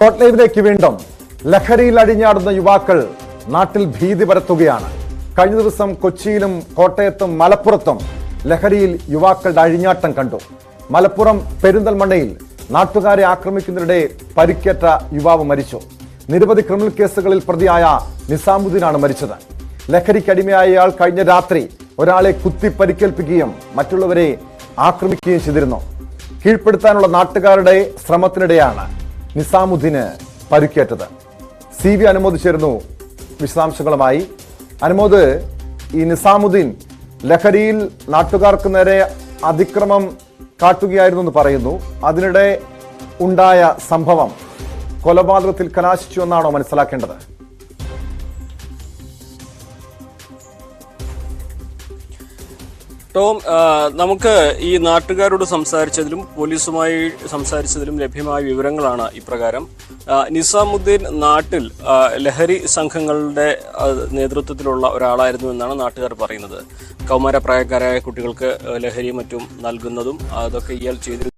Spot ലൈവിലേക്ക് വീണ്ടും. ലഹരിയിൽ അഴിഞ്ഞാടുന്ന യുവാക്കൾ നാട്ടിൽ ഭീതി പരത്തുകയാണ്. കഴിഞ്ഞ ദിവസം കൊച്ചിയിലും കോട്ടയത്തും മലപ്പുറത്തും ലഹരിയിൽ യുവാക്കളുടെ അഴിഞ്ഞാട്ടം കണ്ടു. മലപ്പുറം പെരിന്തൽമണ്ണയിൽ നാട്ടുകാരെ ആക്രമിക്കുന്നതിനിടെ പരിക്കേറ്റ യുവാവ് മരിച്ചു. നിരവധി ക്രിമിനൽ കേസുകളിൽ പ്രതിയായ നിസാമുദ്ദീനാണ് മരിച്ചത്. ലഹരിക്കടിമയായ ഇയാൾ കഴിഞ്ഞ രാത്രി ഒരാളെ കുത്തി പരിക്കേൽപ്പിക്കുകയും മറ്റുള്ളവരെ ആക്രമിക്കുകയും ചെയ്തിരുന്നു. കീഴ്പ്പെടുത്താനുള്ള നാട്ടുകാരുടെ ശ്രമത്തിനിടെയാണ് നിസാമുദ്ദീന് പരിക്കേറ്റത്. CV അനുമോദ് ചേർന്നു വിശദാംശങ്ങളുമായി. അനുമോദ്, ഈ നിസാമുദ്ദീൻ ലഹരിയിൽ നാട്ടുകാർക്ക് നേരെ അതിക്രമം കാട്ടുകയായിരുന്നു എന്ന് പറയുന്നു. അതിനിടെ ഉണ്ടായ സംഭവം കൊലപാതകത്തിൽ കലാശിച്ചു എന്നാണോ മനസ്സിലാക്കേണ്ടത്? ടോം, നമുക്ക് ഈ നാട്ടുകാരോട് സംസാരിച്ചതിലും പോലീസുമായി സംസാരിച്ചതിലും ലഭ്യമായ വിവരങ്ങളാണ് ഇപ്രകാരം. നിസാമുദ്ദീൻ നാട്ടിൽ ലഹരി സംഘങ്ങളുടെ നേതൃത്വത്തിലുള്ള ഒരാളായിരുന്നു എന്നാണ് നാട്ടുകാർ പറയുന്നത്. കൗമാരപ്രായക്കാരായ കുട്ടികൾക്ക് ലഹരി മറ്റും നൽകുന്നതും അതൊക്കെ ഇയാൾ ചെയ്തിരുന്നു.